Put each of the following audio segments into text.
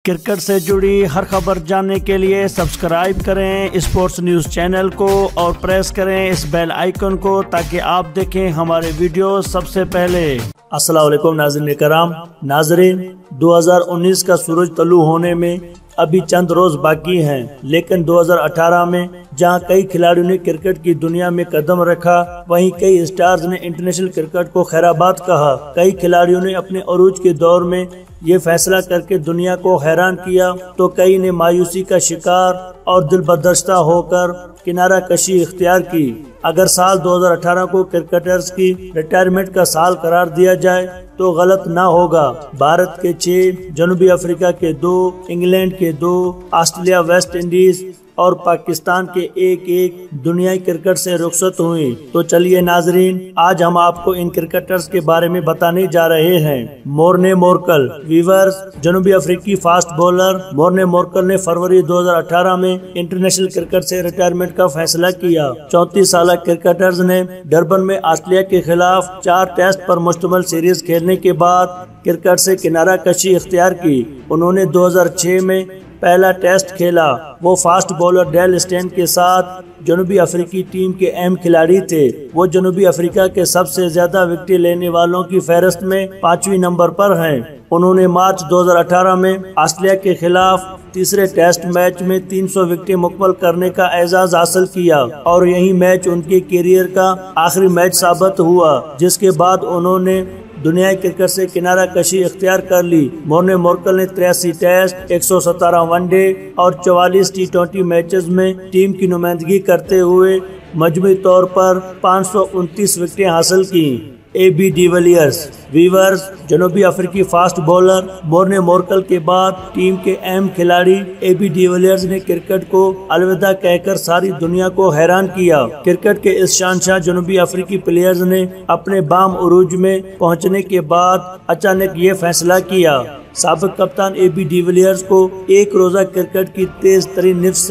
Cricket سے جڑی ہر خبر جاننے کے لیے سبسکرائب کریں اسپورٹس نیوز چینل کو اور پریس کریں اس بیل آئیکن کو تاکہ آپ دیکھیں ہمارے ویڈیو سب سے پہلے۔ السلام علیکم ناظرین کرام۔ ناظرین، 2019 کا سورج طلوع ہونے میں ابھی چند روز باقی ہیں، لیکن 2018 میں جہاں کئی کھلاڑیوں نے کرکٹ کی دنیا میں قدم رکھا، وہیں کئی اسٹارز نے انٹرنیشنل کرکٹ کو خیر آباد کہا۔ کئی کھلاڑیوں نے اپنے عروج کے دور میں یہ فیصلہ کر کے دنیا کو حیران کیا تو کئی نے مایوسی کا شکار اور دل بدرشتہ ہو کر کنارہ کشی اختیار کی۔ اگر سال 2018 کو کرکٹرز کی ریٹائرمنٹ کا سال قرار دیا جائے تو غلط نہ ہوگا۔ بھارت کے 6، جنوبی افریقہ کے 2، انگلینڈ کے 2، آسٹریلیا، ویسٹ انڈیز اور پاکستان کے 1 دنیائی کرکٹ سے رخصت ہوئی۔ تو چلیے ناظرین، آج ہم آپ کو ان کرکٹرز کے بارے میں بتانے جا رہے ہیں۔ مورنے مورکل، ویورز، جنوبی افریقی فاسٹ بولر مورنے مورکل نے فروری 2018 میں انٹرنیشنل کرکٹ سے ریٹائرمنٹ کا فیصلہ کیا۔ 34 سالہ کرکٹرز نے ڈربن میں آسٹریلیا کے خلاف 4 ٹیسٹ پر مشتمل سیریز کھیلنے کے بعد کرکٹ سے کنارہ کشی اختیار کی۔ انہوں نے 2006 میں پہلا ٹیسٹ کھیلا۔ وہ فاسٹ بولر ڈیل اسٹین کے ساتھ جنوبی افریقی ٹیم کے اہم کھلاڑی تھے۔ وہ جنوبی افریقہ کے سب سے زیادہ وکٹیں لینے والوں کی فہرست میں 5ویں نمبر پر ہیں۔ انہوں نے مارچ 2018 میں آسٹریلیا کے خلاف تیسرے ٹیسٹ میچ میں 300 وکٹیں مکمل کرنے کا اعزاز حاصل کیا اور یہی میچ ان کے کیریئر کا آخری میچ ثابت ہوا، جس کے بعد انہوں نے دنیائی کرکٹ سے کنارہ کشی اختیار کر لی۔ مورنے مورکل نے 83 ٹیسٹ، 117 ون ڈے اور 44 T20 میچز میں ٹیم کی نمائندگی کرتے ہوئے مجموعی طور پر 529 وکٹیں حاصل کی۔ AB ڈی ویلیئرز، ویورز، جنوبی افریقی فاسٹ بولر مورنے مورکل کے بعد ٹیم کے اہم کھلاڑی AB ڈی ویلیئرز نے کرکٹ کو الوداع کہہ کر ساری دنیا کو حیران کیا۔ کرکٹ کے اس شانشاہ جنوبی افریقی پلیئرز نے اپنے بام عروج میں پہنچنے کے بعد اچانک یہ فیصلہ کیا۔ سابق کپتان AB ڈی ویلیئرز کو ایک روزہ کرکٹ کی تیز ترین نصف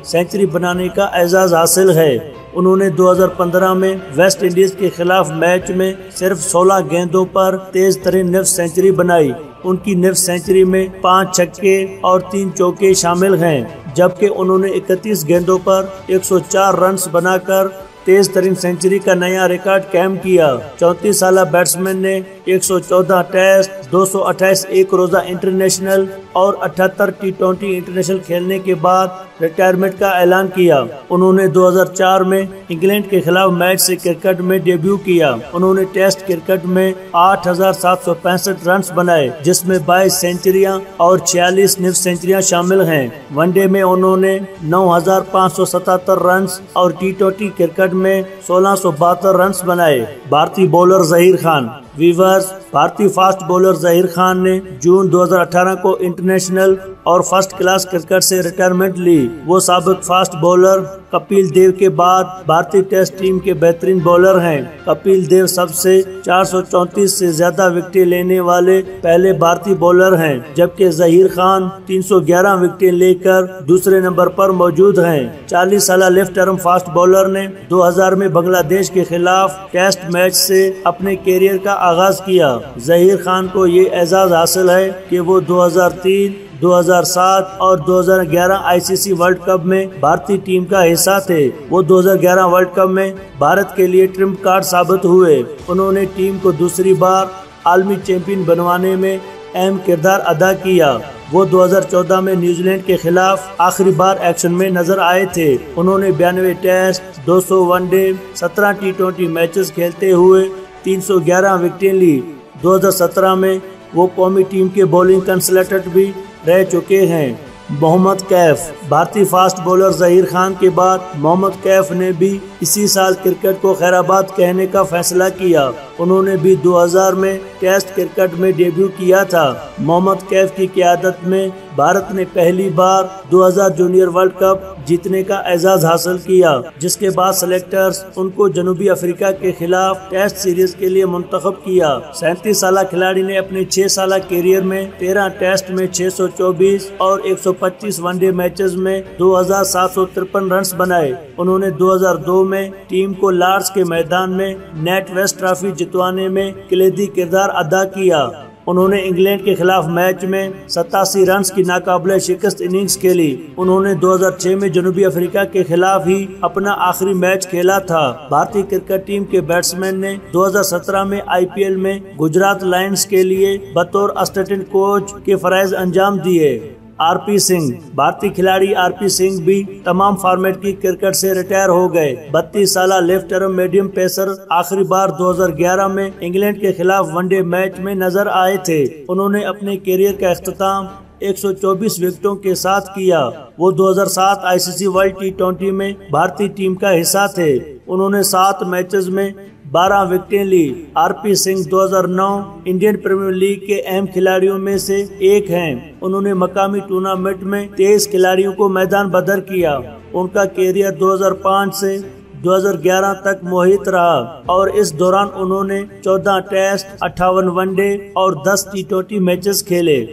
سینچری بنانے کا اعزاز حاصل ہے۔ انہوں نے 2015 میں ویسٹ انڈیز کے خلاف میچ میں صرف 16 گیندوں پر تیز ترین نصف سینچری بنائی۔ ان کی نصف سینچری میں 5 چھکے اور 3 چوکے شامل ہیں، جبکہ انہوں نے 31 گیندوں پر 104 رنز بنا کر تیز ترین سینچری کا نیا ریکارڈ قائم کیا۔ 34 سالہ بیٹسمین نے 114 ٹیسٹ، 228 ایک روزہ انٹرنیشنل اور 78 T20 انٹرنیشنل کھیلنے کے بعد ریٹائرمنٹ کا اعلان کیا۔ انہوں نے 2004 میں انگلینڈ کے خلاف میچ سے کرکٹ میں ڈیبیو کیا۔ انہوں نے ٹیسٹ کرکٹ میں 8765 رنز بنائے، جس میں 22 سینچریاں اور 46 نصف سینچریاں شامل ہیں۔ ون ڈے میں انہوں نے 9577 رنز اور T20 کرکٹ میں 1672 رنز بنائے۔ بھارتی بولر ظہیر خان، ویورز، بھارتی فاسٹ بولر ظہیر خان نے جون 2018 کو انٹرنیشنل اور فرسٹ کلاس کرکٹ سے ریٹائرمنٹ لی۔ وہ سابق فاسٹ بولر کپیل دیو کے بعد بھارتی ٹیسٹ ٹیم کے بہترین بولر ہیں۔ کپیل دیو سب سے 434 سے زیادہ وکٹیں لینے والے پہلے بھارتی بولر ہیں، جبکہ ظہیر خان 311 وکٹیں لے کر دوسرے نمبر پر موجود ہیں۔ 40 سالہ لیفٹ آرم فاسٹ بولر نے 2000 میں بنگلہ دیش کے خلاف ٹیسٹ میچ سے اپنے کیریئر کا آغاز کیا۔ ظہیر خان کو یہ اعزاز حاصل ہے کہ وہ 2003، 2007 اور 2011 ICC ورلڈ کپ میں بھارتی ٹیم کا حصہ تھے۔ وہ 2011 ورلڈ کپ میں بھارت کے لیے ٹرمپ کارڈ ثابت ہوئے۔ انہوں نے ٹیم کو دوسری بار عالمی چیمپئن بنوانے میں اہم کردار ادا کیا۔ وہ 2014 میں نیوزی لینڈ کے خلاف آخری بار ایکشن میں نظر آئے تھے۔ انہوں نے 92 test, 200 one day, 17 T20 matches کھیلتے ہوئے 311 وکٹیں لی۔ 2017 میں وہ قومی ٹیم کے بولنگ کنسلٹنٹ بھی رہ چکے ہیں۔ محمد کیف، بھارتی فاسٹ بولر ظہیر خان کے بعد محمد کیف نے بھی اسی سال کرکٹ کو خیر آباد کہنے کا فیصلہ کیا۔ انہوں نے بھی 2000 میں ٹیسٹ کرکٹ میں ڈیبیو کیا تھا۔ محمد کیف کی قیادت میں بھارت نے پہلی بار 2000 جونیئر ورلڈ کپ جیتنے کا اعزاز حاصل کیا، جس کے بعد سلیکٹرز ان کو جنوبی افریقہ کے خلاف ٹیسٹ سیریز کے لیے منتخب کیا۔ 37 سالہ کھلاڑی نے اپنے 6 سالہ کیریئر میں 13 ٹیسٹ میں 624 اور 125 ون ڈے میچز میں 2753 رنز بنائے۔ انہوں نے 2002 میں ٹیم کو لارڈز کے میدان میں نیٹ ویسٹ ٹرافی جتوانے میں کلیدی کردار ادا کیا۔ انہوں نے انگلینڈ کے خلاف میچ میں 87 رنز کی ناقابل شکست اننگز کھیلی۔ انہوں نے 2006 میں جنوبی افریقہ کے خلاف ہی اپنا آخری میچ کھیلا تھا۔ بھارتی کرکٹ ٹیم کے بیٹسمین نے 2017 میں IPL میں گجرات لائنز کے لیے بطور اسسٹنٹ کوچ کے فرائض انجام دیے۔ RP سنگھ، بھارتی کھلاڑی RP سنگھ بھی تمام فارمیٹ کی کرکٹ سے ریٹائر ہو گئے۔ 32 سالہ لیفٹ ارم میڈیم پیسر آخری بار 2011 میں انگلینڈ کے خلاف ون ڈے میچ میں نظر آئے تھے۔ انہوں نے اپنے کیریئر کا اختتام 124 وکٹوں کے ساتھ کیا۔ وہ 2007 ICC ورلڈ T20 میں بھارتی ٹیم کا حصہ تھے۔ انہوں نے 7 میچز میں 12 وکٹیں لی۔ RP Singh 2009 Indian Premier League کے اہم کھلاڑیوں میں سے ایک ہیں۔ انہوں نے مقامی ٹورنامنٹ میں 23 کھلاڑیوں کو میدان بدر کیا۔ ان کا کیریئر 2005 سے 2011 تک محیط رہا اور اس دوران انہوں نے 14 ٹیسٹ، 58 ون ڈے اور 10 T20 میچز کھیلے۔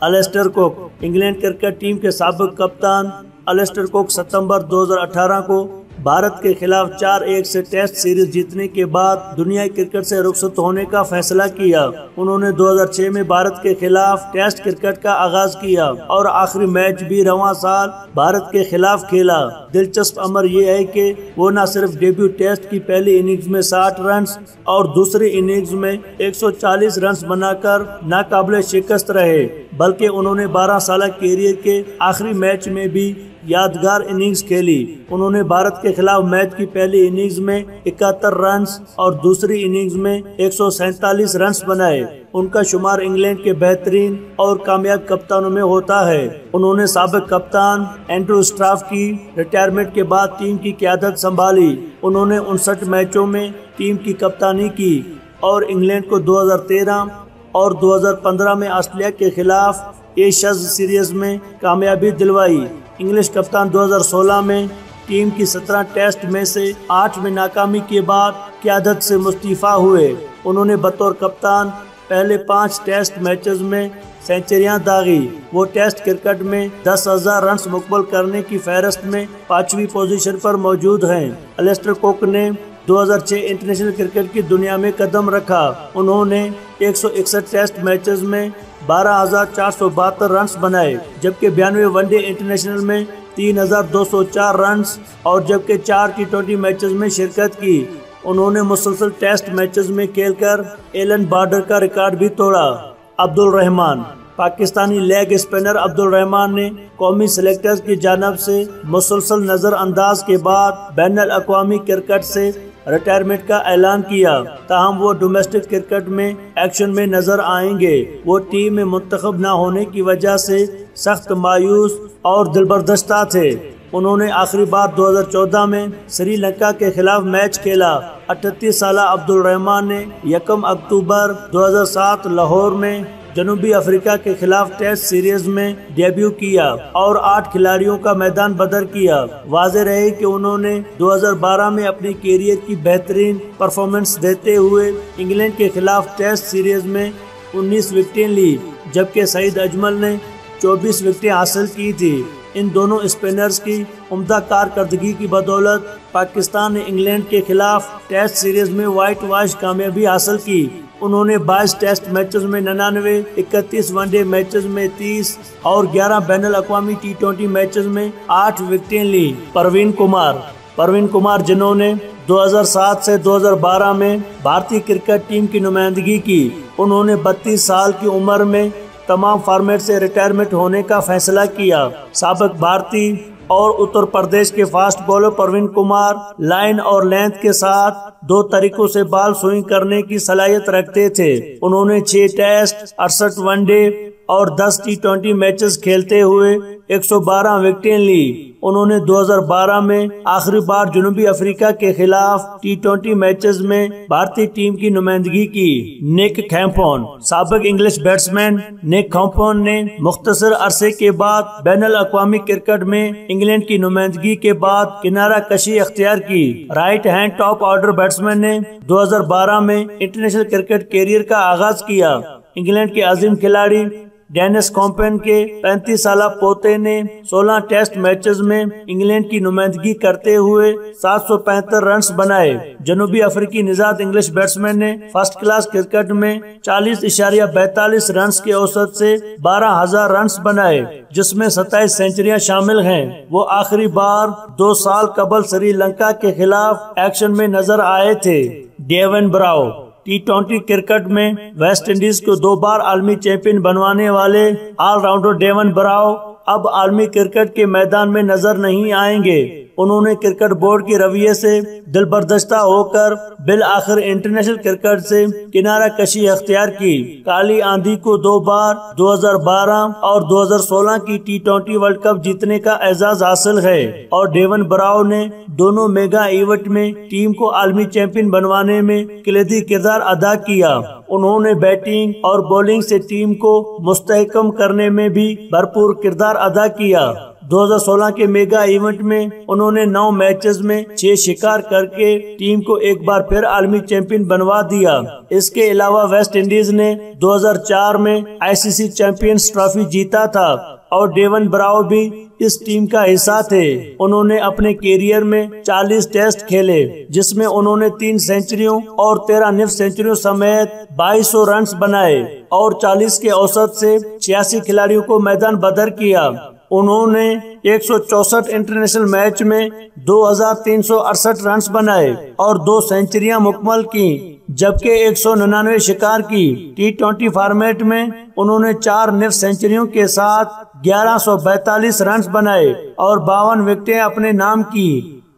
الیسٹر کوک، انگلینڈ کرکٹ ٹیم کے سابق کپتان الیسٹر کوک ستمبر 2018 کو بھارت کے خلاف 4-1 سے ٹیسٹ سیریز جیتنے کے بعد دنیا کرکٹ سے رخصت ہونے کا فیصلہ کیا۔ انہوں نے 2006 میں بھارت کے خلاف ٹیسٹ کرکٹ کا آغاز کیا اور آخری میچ بھی رواں سال بھارت کے خلاف کھیلا۔ دلچسپ امر یہ ہے کہ وہ نہ صرف ڈیبیو ٹیسٹ کی پہلی اننگز میں 60 رنز اور دوسری اننگز میں 140 رنز بنا کر ناقابل شکست رہے، بلکہ انہوں نے 12 سالہ کیریئر کے آخری میچ میں بھی یادگار اننگز کھیلی۔ انہوں نے بھارت کے خلاف میچ کی پہلی اننگز میں 71 رنز اور دوسری اننگز میں 147 رنز بنائے۔ ان کا شمار انگلینڈ کے بہترین اور کامیاب کپتانوں میں ہوتا ہے۔ انہوں نے سابق کپتان اینڈریو اسٹراف کی ریٹائرمنٹ کے بعد ٹیم کی قیادت سنبھالی۔ انہوں نے 59 میچوں میں ٹیم کی کپتانی کی اور انگلینڈ کو 2013 اور 2015 میں آسٹریلیا کے خلاف ایشز سیریز میں کامیابی دلوائی۔ انگلش کپتان 2016 میں ٹیم کی 17 ٹیسٹ میں سے 8 میں ناکامی کے بعد قیادت سے مستعفی ہوئے۔ انہوں نے بطور کپتان پہلے 5 ٹیسٹ میچز میں سینچریاں داغی۔ وہ ٹیسٹ کرکٹ میں 10,000 رنز مقبول کرنے کی فہرست میں 5ویں پوزیشن پر موجود ہیں۔ الیسٹر کوک نے 2006 انٹرنیشنل کرکٹ کی دنیا میں قدم رکھا۔ انہوں نے 161 ٹیسٹ میچز میں 12,472 رنز بنائے، جبکہ 92 ون ڈے انٹرنیشنل میں 3,204 رنز اور جبکہ 4 T20 میچز میں شرکت کی۔ انہوں نے مسلسل ٹیسٹ میچز میں کھیل کر ایلن بارڈر کا ریکارڈ بھی توڑا۔ عبدالرحمان، پاکستانی لیگ اسپنر عبدالرحمان نے قومی سلیکٹرز کی جانب سے مسلسل نظر انداز کے بعد بین الاقوامی کرکٹ سے ریٹائرمنٹ کا اعلان کیا، تاہم وہ ڈومیسٹک کرکٹ میں ایکشن میں نظر آئیں گے۔ وہ ٹیم میں منتخب نہ ہونے کی وجہ سے سخت مایوس اور دلبردشتہ تھے۔ انہوں نے آخری بار 2014 میں سری لنکا کے خلاف میچ کھیلا۔ 38 سالہ عبدالرحمان نے 1 اکتوبر 2007 لاہور میں جنوبی افریقہ کے خلاف ٹیسٹ سیریز میں ڈیبیو کیا اور 8 کھلاڑیوں کا میدان بدر کیا۔ واضح رہے کہ انہوں نے 2012 میں اپنے کیریئر کی بہترین پرفارمنس دیتے ہوئے انگلینڈ کے خلاف ٹیسٹ سیریز میں 19 وکٹیں لی، جبکہ سعید اجمل نے 24 وکٹیں حاصل کی تھی۔ ان دونوں اسپنرز کی عمدہ کارکردگی کی بدولت پاکستان نے انگلینڈ کے خلاف ٹیسٹ سیریز میں وائٹ واش کامیابی حاصل کی۔ انہوں نے 22 ٹیسٹ میچز میں 99، 31 ون ڈے میچز میں 30 اور 11 بین الاقوامی T20 میچز میں 8 وکٹیں لی۔ پروین کمار جنہوں نے 2007 سے 2012 میں بھارتی کرکٹ ٹیم کی نمائندگی کی، انہوں نے 32 سال کی عمر میں تمام فارمیٹ سے ریٹائرمنٹ ہونے کا فیصلہ کیا۔ سابق بھارتی اور اتر پردیش کے fast bowler Praveen Kumar line اور لینتھ کے ساتھ 2 طریقوں سے بال سوئنگ کرنے کی صلاحیت رکھتے تھے۔ انہوں نے 6 ٹیسٹ، 68 ون ڈے اور 10 T20 میچز کھیلتے ہوئے 112 وکٹیں لی۔ انہوں نے 2012 میں آخری بار جنوبی افریقہ کے خلاف T20 میچز میں بھارتی ٹیم کی نمائندگی کی۔ نک کھیمپون، سابق انگلش بیٹسمین نک کھیمپون نے مختصر عرصے کے بعد بین الاقوامی کرکٹ میں انگلینڈ کی نمائندگی کے بعد کنارہ کشی اختیار کی۔ Right hand top order batsman نے 2012 میں انٹرنیشنل کرکٹ کیریئر کا آغاز کیا۔ انگلینڈ کے عظیم کھلاڑی ڈینس کمپن کے 35 سالہ پوتے نے 16 ٹیسٹ میچز میں انگلینڈ کی نمائندگی کرتے ہوئے 775 رنز بنائے۔ جنوبی افریقی نژاد انگلش بیٹسمین نے فرسٹ کلاس کرکٹ میں 40.42 رنز کے اوسط سے 12,000 رنز بنائے، جس میں 27 سینچریاں شامل ہیں۔ وہ آخری بار 2 سال قبل سری لنکا کے خلاف ایکشن میں نظر آئے تھے۔ ڈیون براؤ T20 کرکٹ میں ویسٹ انڈیز کو 2 بار عالمی چیمپئن بنوانے والے آل راؤنڈر ڈیون براؤ اب عالمی کرکٹ کے میدان میں نظر نہیں آئیں گے۔ انہوں نے کرکٹ بورڈ کے رویے سے دل برداشتہ ہو کر بالآخر انٹرنیشنل کرکٹ سے کنارہ کشی اختیار کی۔ کالی آندھی کو 2 بار 2012 اور 2016 کی T20 ورلڈ کپ جیتنے کا اعزاز حاصل ہے، اور ڈیون براؤ نے دونوں میگا ایونٹ میں ٹیم کو عالمی چیمپئن بنوانے میں کلیدی کردار ادا کیا۔ انہوں نے بیٹنگ اور بولنگ سے ٹیم کو مستحکم کرنے میں بھی بھرپور کردار ادا کیا۔ 2016 کے میگا ایونٹ میں انہوں نے 9 میچز میں 6 شکار کر کے ٹیم کو ایک بار پھر عالمی چیمپئن بنوا دیا۔ اس کے علاوہ ویسٹ انڈیز نے 2004 میں ICC چیمپئنز ٹرافی جیتا تھا، اور ڈیون براؤ بھی اس ٹیم کا حصہ تھے۔ انہوں نے اپنے کیریئر میں 40 ٹیسٹ کھیلے، جس میں انہوں نے 3 سینچریوں اور 13 نصف سینچریوں سمیت 2200 رنز بنائے اور 40 کے اوسط سے 86 کھلاڑیوں کو میدان بدر کیا۔ انہوں نے 164 انٹرنیشنل میچ میں 2368 رنز بنائے اور 2 سینچریاں مکمل کی، جبکہ 199 شکار کی۔ T20 فارمیٹ میں انہوں نے 4 نصف سینچریوں کے ساتھ 1142 رنز بنائے اور 52 وکٹیں اپنے نام کی۔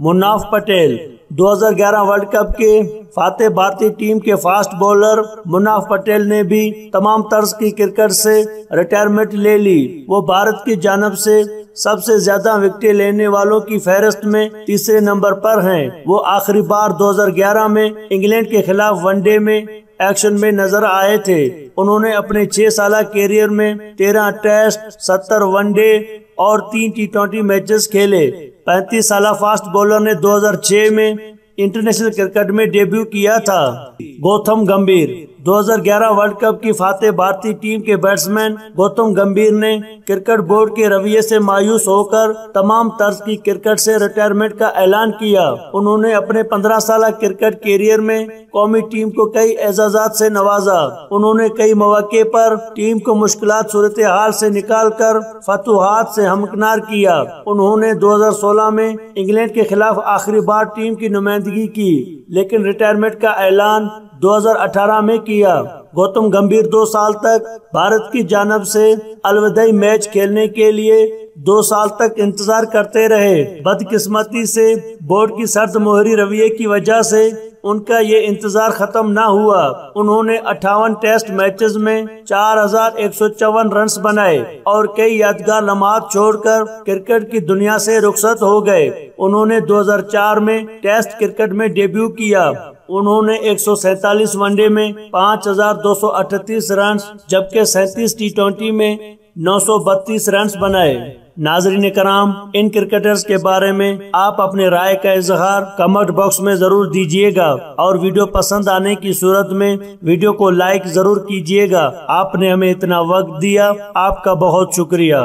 مناف پٹیل 2011 ورلڈ کپ کے فاتح بھارتی ٹیم کے فاسٹ بولر مناف پٹیل نے بھی تمام طرز کی کرکٹ سے ریٹائرمنٹ لے لی۔ وہ بھارت کی جانب سے سب سے زیادہ وکٹیں لینے والوں کی فہرست میں تیسرے نمبر پر ہیں۔ وہ آخری بار 2011 میں انگلینڈ کے خلاف ون ڈے میں ایکشن میں نظر آئے تھے۔ انہوں نے اپنے 6 سالہ کیریئر میں 13 ٹیسٹ، 70 ون ڈے اور 3 T20 میچز کھیلے۔ 35 سالہ فاسٹ بولر نے 2006 میں انٹرنیشنل کرکٹ میں ڈیبیو کیا تھا۔ گوتم گمبھیر 2011 ورلڈ کپ کی فاتح بھارتی ٹیم کے بیٹسمین گوتم گمبھیر نے کرکٹ بورڈ کے رویے سے مایوس ہو کر تمام طرز کی کرکٹ سے ریٹائرمنٹ کا اعلان کیا۔ انہوں نے اپنے 15 سالہ کرکٹ کیریئر میں قومی ٹیم کو کئی اعزازات سے نوازا۔ انہوں نے کئی مواقع پر ٹیم کو مشکلات صورتحال سے نکال کر فتوحات سے ہمکنار کیا۔ انہوں نے 2016 میں انگلینڈ کے خلاف آخری بار ٹیم کی نمائندگی کی، لیکن ریٹائرمنٹ کا اعلان 2018 میں کیا۔ گوتم گمبھیر 2 سال تک بھارت کی جانب سے الوداعی میچ کھیلنے کے لیے 2 سال تک انتظار کرتے رہے۔ بدقسمتی سے بورڈ کی سرد مہری رویے کی وجہ سے ان کا یہ انتظار ختم نہ ہوا۔ انہوں نے 58 ٹیسٹ میچز میں 4154 رنز بنائے اور کئی یادگار لمحات چھوڑ کر کرکٹ کی دنیا سے رخصت ہو گئے۔ انہوں نے 2004 میں ٹیسٹ کرکٹ میں ڈیبیو کیا۔ انہوں نے 147 ون ڈے میں 5238 رنز جبکہ 37 T20 میں 932 رنز بنائے۔ ناظرین کرام، ان کرکٹرز کے بارے میں آپ اپنے رائے کا اظہار کمنٹ باکس میں ضرور دیجیے گا، اور ویڈیو پسند آنے کی صورت میں ویڈیو کو لائک ضرور کیجیے گا۔ آپ نے ہمیں اتنا وقت دیا، آپ کا بہت شکریہ۔